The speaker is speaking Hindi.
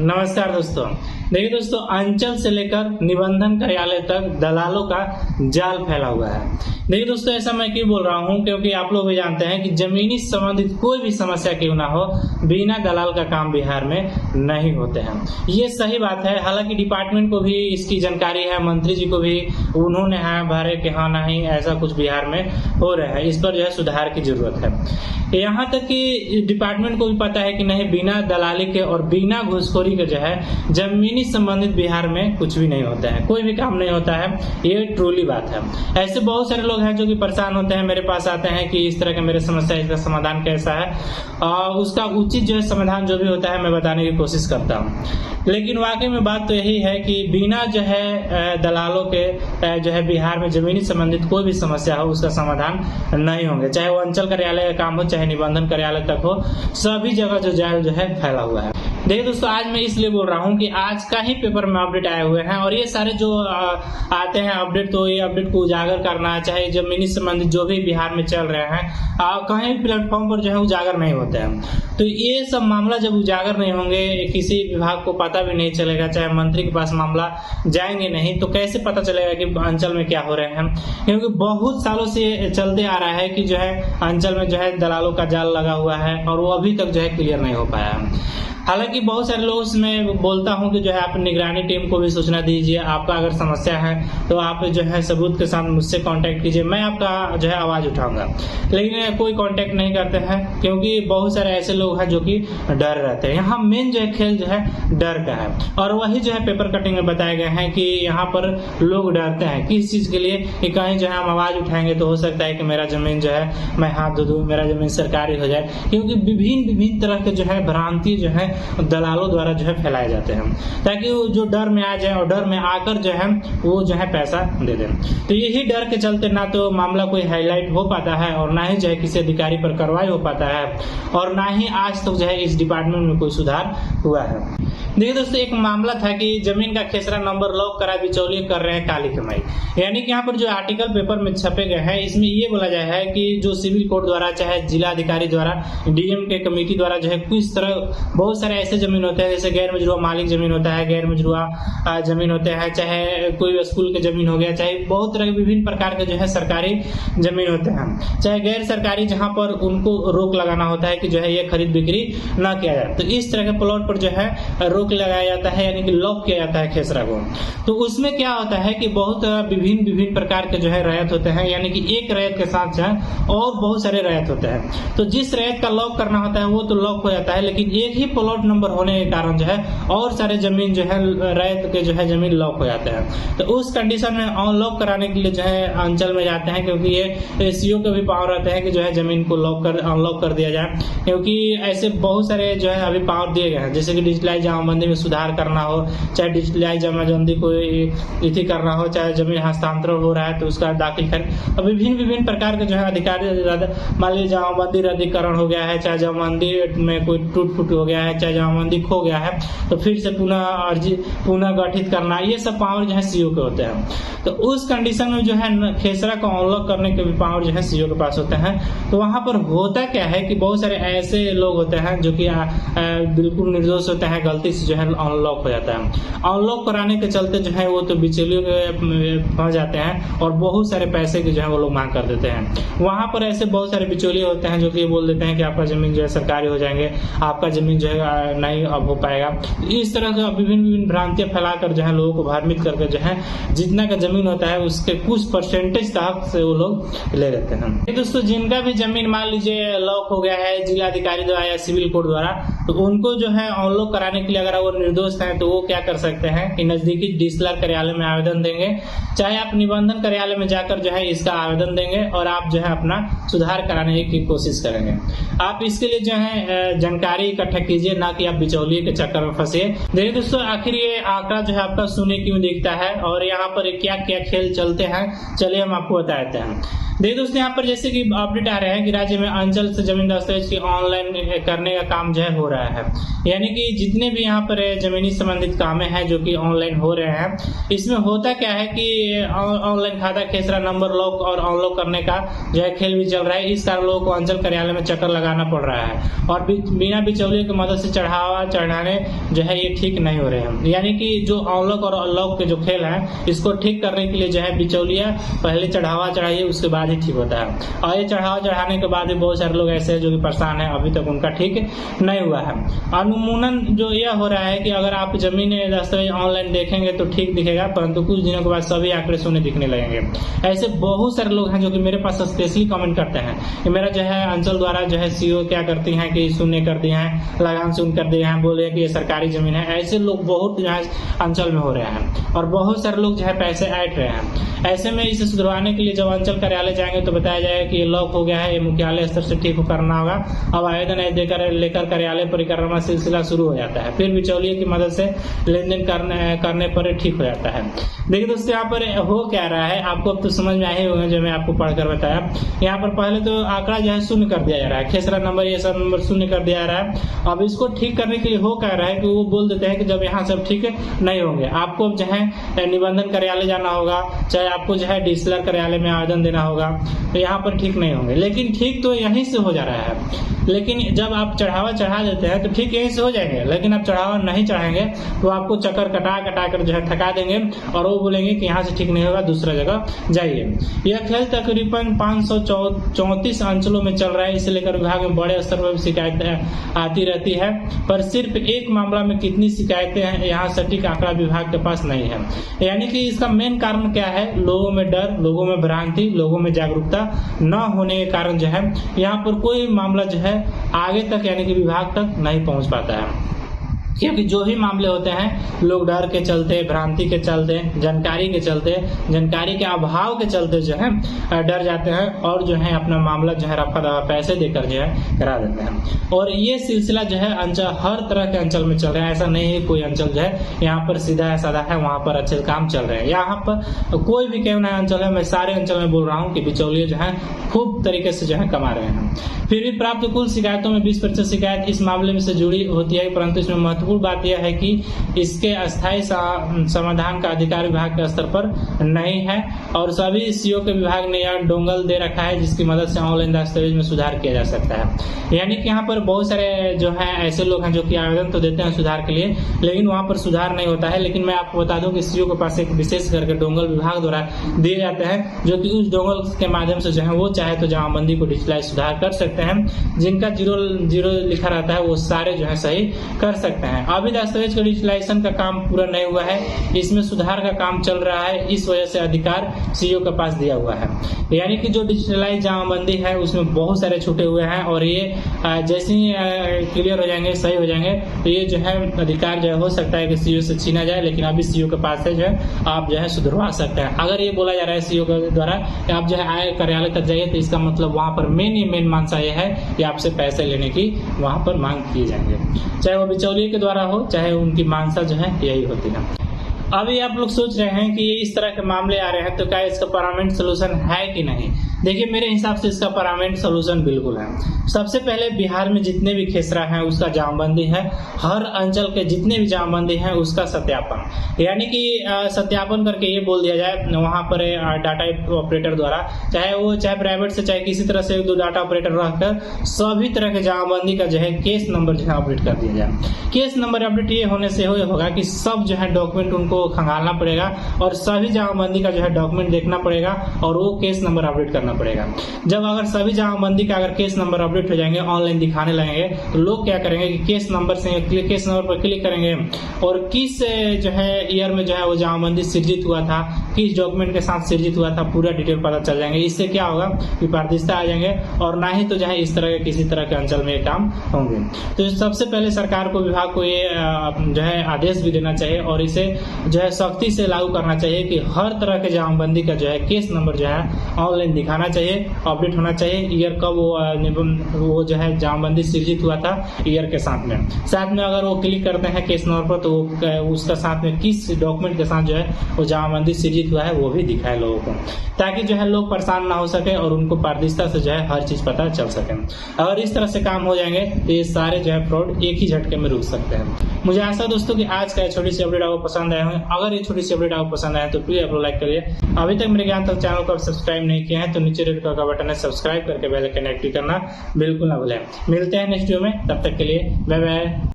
नमस्कार दोस्तों। देखिए दोस्तों, अंचल से लेकर निबंधन कार्यालय तक दलालों का जाल फैला हुआ है। देखिए दोस्तों, ऐसा मैं क्यों बोल रहा हूं, क्योंकि आप लोग भी जानते हैं कि जमीनी संबंधित कोई भी समस्या क्यों ना हो, बिना दलाल का काम बिहार में नहीं होते हैं। ये सही बात है। हालांकि डिपार्टमेंट को भी इसकी जानकारी है, मंत्री जी को भी उन्होंने भरे कि हाँ नहीं ऐसा कुछ बिहार में हो रहा है, इस पर जो है सुधार की जरूरत है। यहाँ तक कि डिपार्टमेंट को भी पता है कि नहीं, बिना दलाली के और बिना घूसखोरी के जो है जमीनी संबंधित बिहार में कुछ भी नहीं होता है, कोई भी काम नहीं होता है। ये ट्रूली बात है। ऐसे बहुत सारे लोग हैं जो कि परेशान होते हैं, मेरे पास आते हैं कि इस तरह का मेरे समस्या, इसका समाधान कैसा है, उसका उचित जो है समाधान जो भी होता है मैं बताने की कोशिश करता हूँ। लेकिन वाकई में बात तो यही है कि बिना जो है दलालों के जो है बिहार में जमीनी संबंधित कोई भी समस्या हो उसका समाधान नहीं होंगे, चाहे वो अंचल कार्यालय का काम हो, चाहे निबंधन कार्यालय तक हो, सभी जगह जो जाल जो है फैला हुआ है। देखिए दोस्तों, आज मैं इसलिए बोल रहा हूँ कि आज का ही पेपर में अपडेट आए हुए हैं और ये सारे जो आते हैं अपडेट, तो ये अपडेट को उजागर करना है, चाहे जमीनी संबंधित जो भी बिहार में चल रहे हैं कहीं भी प्लेटफॉर्म पर जो है उजागर नहीं होते हैं। तो ये सब मामला जब उजागर नहीं होंगे, किसी विभाग को पता भी नहीं चलेगा, चाहे मंत्री के पास मामला जाएंगे नहीं, तो कैसे पता चलेगा कि अंचल में क्या हो रहे हैं। क्योंकि बहुत सालों से चलते आ रहा है कि जो है अंचल में जो है दलालों का जाल लगा हुआ है और वो अभी तक जो है क्लियर नहीं हो पाया है। हालांकि बहुत सारे लोग इसमें बोलता हूं कि जो है आप निगरानी टीम को भी सूचना दीजिए, आपका अगर समस्या है तो आप जो है सबूत के साथ मुझसे कांटेक्ट कीजिए, मैं आपका जो है आवाज उठाऊंगा। लेकिन कोई कांटेक्ट नहीं करते हैं क्योंकि बहुत सारे ऐसे लोग हैं जो कि डर रहते हैं। यहाँ मेन जो है खेल जो है डर का है और वही जो है पेपर कटिंग में बताए गए हैं कि यहाँ पर लोग डरते हैं किस चीज के लिए, कि कहीं जो है हम आवाज उठाएंगे तो हो सकता है कि मेरा जमीन जो है मैं हाथ धो दूं, मेरा जमीन सरकारी हो जाए। क्योंकि विभिन्न तरह के जो है भ्रांति जो है दलालों द्वारा जो है फैलाए जाते हैं, ताकि वो जो डर में आ जाए और डर में आकर जो है वो जो है पैसा दे दें। तो यही डर के चलते ना तो मामला कोई हाईलाइट हो पाता है और ना ही जो है किसी अधिकारी पर कार्रवाई हो पाता है और ना ही आज तक जो है इस डिपार्टमेंट में कोई सुधार हुआ है। देखिए दोस्तों, एक मामला था कि जमीन का खेसरा नंबर लॉक करा बिचौलिए कर रहे हैं काली कमाई। यानी कि यहाँ पर जो आर्टिकल पेपर में छपे गए हैं, इसमें ये बोला जाए है कि जो सिविल कोर्ट द्वारा, चाहे जिला अधिकारी द्वारा, डीएम के कमेटी द्वारा जो है किस तरह बहुत सारे ऐसे जमीन होते हैं, जैसे गैर मजरूआ मालिक जमीन होता है, गैर मजरूआ जमीन होते हैं, चाहे कोई स्कूल के जमीन हो गया, चाहे बहुत तरह के विभिन्न प्रकार के जो है सरकारी जमीन होते हैं, चाहे गैर सरकारी, जहाँ पर उनको रोक लगाना होता है कि जो है ये खरीद बिक्री न किया जाए। तो इस तरह के प्लॉट पर जो है रोक लगाया जाता है, यानी कि लॉक किया जाता है खेसरा को। तो उसमें क्या होता है कि बहुत विभिन्न प्रकार के जो है रैयत होते हैं, यानी कि एक रैयत के साथ जो है और बहुत सारे रैयत होते हैं। तो जिस रैयत का लॉक करना होता है वो तो लॉक हो जाता है, लेकिन एक ही प्लॉट नंबर होने के कारण जो है और सारे जमीन जो है रैयत के जो है जमीन लॉक हो जाते हैं। तो उस कंडीशन में अनलॉक कराने के लिए जो है अंचल में जाते हैं, क्योंकि ये सीओ के भी पावर रहते हैं कि जो है जमीन को अनलॉक कर दिया जाए। क्योंकि ऐसे बहुत सारे जो है अभी पावर दिए गए हैं, जैसे कि डिजिटलाइज जमाबंदी में सुधार करना हो, चाहे डिजिटलाइज जमाबंदी को इति करना हो, चाहे जमीन हस्तांतरण हो रहा है तो उसका दाखिल करें। और विभिन्न प्रकार के जो है अधिकारी, मान लीजिए जमाबंदी रद्दीकरण हो गया है, चाहे जमाबंदी में कोई टूट फूट हो गया है, चाहे जमाबंदी खो गया है तो फिर से पुनः गठित करना, ये सब पावर जो है सीओ के होते हैं। तो उस कंडीशन में जो है खेसरा को अनलॉक करने के भी पावर जो है सीओ के पास होते हैं। तो वहां पर होता क्या है कि बहुत सारे ऐसे लोग होते हैं जो कि बिल्कुल निर्दोष होते हैं, गलती से जो है अनलॉक हो जाता है। अनलॉक कराने के चलते जो है वो तो बिचौलियों के फंस जाते हैं और बहुत सारे पैसे की जो है वो लोग मांग कर देते हैं। वहां पर ऐसे बहुत सारे बिचौलिए होते हैं जो कि बोल देते हैं कि आपका जमीन जो है सरकारी हो जाएंगे, आपका जमीन जो है नहीं अब हो पाएगा। इस तरह का विभिन्न भ्रांतियां फैलाकर जो है लोगों को भ्रमित करके जो है जितना का जमीन होता है उसके कुछ परसेंटेज तक से वो लोग ले लेते हैं। दोस्तों, जिनका भी जमीन मान लीजिए लॉक हो गया है जिला अधिकारी द्वारा या सिविल कोर्ट द्वारा, तो उनको जो है अनलॉक कराने के लिए अगर वो निर्दोष है तो वो क्या कर सकते हैं कि नजदीकी डिस्टिलर कार्यालय में आवेदन देंगे, चाहे आप निबंधन कार्यालय में जाकर जो है इसका आवेदन देंगे और आप जो है अपना सुधार कराने की कोशिश करेंगे। आप इसके लिए जो है जानकारी इकट्ठा कीजिए, ना कि आप बिचौलिए के चक्कर में फंसिए। देखिए दोस्तों, आखिर ये आंकड़ा जो है आपका शून्य क्यों दिखता है और यहाँ पर क्या क्या खेल चलते हैं, चलिए हम आपको बताते हैं। देखिए दोस्तों, यहाँ पर जैसे कि अपडेट आ रहे हैं कि राज्य में अंचल से जमीन दस्तावेज की ऑनलाइन करने का काम जो है हो रहा है। यानी कि जितने भी यहाँ पर जमीनी संबंधित कामें हैं जो कि ऑनलाइन हो रहे हैं, इसमें होता क्या है कि ऑनलाइन खाता, खेसरा नंबर लॉक और अनलॉक करने का जो है खेल भी चल रहा है। इस कारण लोगों को अंचल कार्यालय में चक्कर लगाना पड़ रहा है और बिना बिचौलियों की मदद से चढ़ाने जो है ये ठीक नहीं हो रहे हैं। यानी कि जो अनलॉक और अनलॉक के जो खेल है, इसको ठीक करने के लिए जो है बिचौलिया पहले चढ़ावा चढ़ाइए, उसके बाद ही ठीक होता है। और ये चढ़ावा चढ़ाने के बाद भी बहुत सारे लोग ऐसे हैं जो कि परेशान है, अभी तक उनका ठीक नहीं हुआ है। अनुमूलन जो यह हो रहा है कि अगर आप जमीन दस्तावेज ऑनलाइन देखेंगे तो ठीक दिखेगा, परंतु कुछ दिनों के बाद सभी आंकड़े शून्य दिखने लगेंगे। ऐसे बहुत सारे लोग हैं जो कि मेरे पास स्पेशली कमेंट करते हैं कि मेरा जो है अंचल द्वारा जो है सीओ क्या करती हैं कि शून्य कर दिए हैं, लगान शून्य कर दिए हैं, बोले कि ये सरकारी जमीन है। ऐसे लोग बहुत जो है अंचल में हो रहे हैं और बहुत सारे लोग जो है पैसे ऐंठ रहे हैं। ऐसे में इसे सुधरवाने के लिए जब अंचल कार्यालय जाएंगे तो बताया जाएगा कि ये लॉक हो गया है, ये मुख्यालय स्तर से ठीक करना होगा। अब आवेदन लेकर कार्यालय परिक्रमा सिलसिला शुरू हो जाता है, फिर बिचौलिए की मदद से लेन देन करने पर ठीक हो जाता है। देखिए दोस्तों, यहाँ पर हो क्या रहा है आपको अब तो समझ में आए होंगे जो मैं आपको पढ़कर बताया। यहाँ पर पहले तो आंकड़ा जो है शून्य कर दिया जा रहा है, खेसरा नंबर ये सब नंबर शून्य कर दिया जा रहा है। अब इसको ठीक करने के लिए हो क्या रहा है कि वो बोल देते हैं कि जब यहाँ सब ठीक नहीं होंगे, आपको जो है निबंधन कार्यालय जाना होगा, चाहे आपको जो है डीसीएलआर कार्यालय में आवेदन देना होगा, तो यहाँ पर ठीक नहीं होंगे। लेकिन ठीक तो यहीं से हो जा रहा है। लेकिन जब आप चढ़ावा चढ़ा देते हैं तो ठीक यहीं से हो जाएंगे, लेकिन आप चढ़ावा नहीं चढ़ाएंगे तो आपको चक्कर कटा कर जो है थका देंगे और वो बोलेंगे कि यहाँ से ठीक नहीं होगा, दूसरा जगह जाइए। यह खेल तकरीबन 534 अंचलों में चल रहा है। इसे लेकर विभाग में बड़े स्तर पर शिकायतें आती रहती है, पर सिर्फ एक मामला में कितनी शिकायतें हैं यहाँ सटीक आंकड़ा विभाग के पास नहीं है। यानी कि इसका मेन कारण क्या है? लोगों में डर, लोगों में भ्रांति, लोगों में जागरूकता न होने के कारण जो है यहाँ पर कोई मामला जो है आगे तक यानी कि विभाग तक नहीं पहुंच पाता है। क्योंकि जो भी मामले होते हैं लोग डर के चलते, भ्रांति के चलते, जानकारी के चलते, जानकारी के अभाव के चलते जो है डर जाते हैं और जो है अपना मामला जो है रफा दफा पैसे देकर जो है करा देते हैं। और ये सिलसिला जो है अंचल हर तरह के अंचल में चल रहा है। ऐसा नहीं है कोई अंचल जो है यहाँ पर सीधा है साधा है, वहां पर अच्छे काम चल रहे हैं। यहाँ पर कोई भी क्यों नया अंचल है, मैं सारे अंचल में बोल रहा हूँ कि बिचौलिए जो है खूब तरीके से जो है कमा रहे हैं। फिर भी प्राप्त कुल शिकायतों में 20% शिकायत इस मामले में से जुड़ी होती है, परंतु इसमें महत्वपूर्ण बात यह है कि इसके अस्थायी समाधान का अधिकार विभाग के स्तर पर नहीं है और सभी सीओ के विभाग ने यह डोंगल दे रखा है जिसकी मदद से ऑनलाइन दस्तावेज में सुधार किया जा सकता है। यानी कि यहाँ पर बहुत सारे जो है ऐसे लोग हैं जो कि आवेदन तो देते हैं सुधार के लिए, लेकिन वहां पर सुधार नहीं होता है। लेकिन मैं आपको बता दूं कि सीओ के पास एक विशेष करके डोंगल विभाग द्वारा दिए जाते हैं, जो कि उस डोंगल के माध्यम से जो है वो चाहे तो जमाबंदी को डिजिटलाइज सुधार कर सकते हैं। जिनका 0 लिखा रहता है वो सारे जो है सही कर सकते हैं। अभी दस्तावेज का डिजिटलाइजेशन का काम पूरा नहीं हुआ है, इसमें सुधार का काम चल रहा है, इस वजह से अधिकार सीईओ के पास दिया हुआ है। यानी कि जो डिजिटलाइज जमाबंदी है उसमें बहुत सारे छूटे हुए हैं और ये जैसे ही क्लियर हो जाएंगे, सही हो जाएंगे, तो ये जो है अधिकार जो है हो सकता है कि सीईओ से छीना जाए, लेकिन अभी सीईओ के पास है जो है आप जो है सुधरवा सकते हैं। अगर ये बोला जा रहा है सीईओ के द्वारा कि आप जो है आय कार्यालय तक जाइए, तो इसका मतलब वहां पर मेन मानसा यह है कि आपसे पैसे लेने की वहां पर मांग किए जाएंगे, चाहे वो बिचौलिए के द्वारा हो, चाहे उनकी मानसा जो है यही होती है। अभी आप लोग सोच रहे हैं कि इस तरह के मामले आ रहे हैं तो क्या इसका परमानेंट सोल्यूशन है कि नहीं? देखिए, मेरे हिसाब से इसका परमानेंट सोल्यूशन बिल्कुल है। सबसे पहले बिहार में जितने भी खेसरा हैं उसका जमाबंदी है, हर अंचल के जितने भी जमाबंदी हैं उसका सत्यापन, यानी कि सत्यापन करके ये बोल दिया जाए वहां पर डाटा ऑपरेटर द्वारा, चाहे प्राइवेट से चाहे किसी तरह से 1-2 डाटा ऑपरेटर रहकर सभी तरह के जमाबंदी का जो है केस नंबर जो है अपडेट कर दिया जाए। केस नंबर अपडेट ये होने से होगा कि सब जो है डॉक्यूमेंट उनको खंगालना पड़ेगा और सभी जमाबंदी का जो है डॉक्यूमेंट देखना पड़ेगा और वो केस नंबर अपडेट करना पड़ेगा। जब अगर सभी जमाबंदी का अगर केस नंबर अपडेट हो जाएंगे, ऑनलाइन दिखाने लगेंगे, तो लोग क्या करेंगे कि केस नंबर पर क्लिक करेंगे और किस जो है ईयर में जो है वो जमाबंदी सृजित हुआ था, किस डॉक्यूमेंट के साथ सृजित हुआ था, पूरा डिटेल पता चल जाएंगे। इससे क्या होगा कि पारदर्शिता आ जाएंगे और ना ही तो जो है इस तरह के किसी तरह के अंचल में ये काम होंगे। तो सबसे पहले सरकार को, विभाग को ये जो है आदेश भी देना चाहिए और इसे जो है सख्ती से लागू करना चाहिए कि हर तरह के जमाबंदी का जो है केस नंबर जो है ऑनलाइन दिखाना आना चाहिए, अपडेट होना चाहिए ईयर कब वो जो है जमाबंदी सृजित हुआ था ईयर के साथ में अगर वो क्लिक करते हैं केस नंबर पर तो उसका साथ में किस डॉक्यूमेंट के साथ जो है वो जमाबंदी सृजित हुआ है वो भी दिखाए लोगों को, ताकि जो है लोग परेशान ना हो सके और उनको पारदर्शिता से जो है हर चीज पता चल सके। अगर इस तरह से काम हो जाएंगे तो ये सारे जो है फ्रॉड एक ही झटके में रुक सकते हैं। मुझे आशा दोस्तों कि आज का छोटी सी अपडेट आपको पसंद आया है। अगर ये छोटी सी अपडेट आपको पसंद आया तो प्लीज आप लोग लाइक करिए। अभी तक मेरे ज्ञान तक चैनल को सब्सक्राइब नहीं किया है तो नीचे रेड कलर का बटन है, सब्सक्राइब करके बेल आइकन एक्टिव करना बिल्कुल ना भूलें। मिलते हैं नेक्स्ट वीडियो में, तब तक के लिए बाय बाय।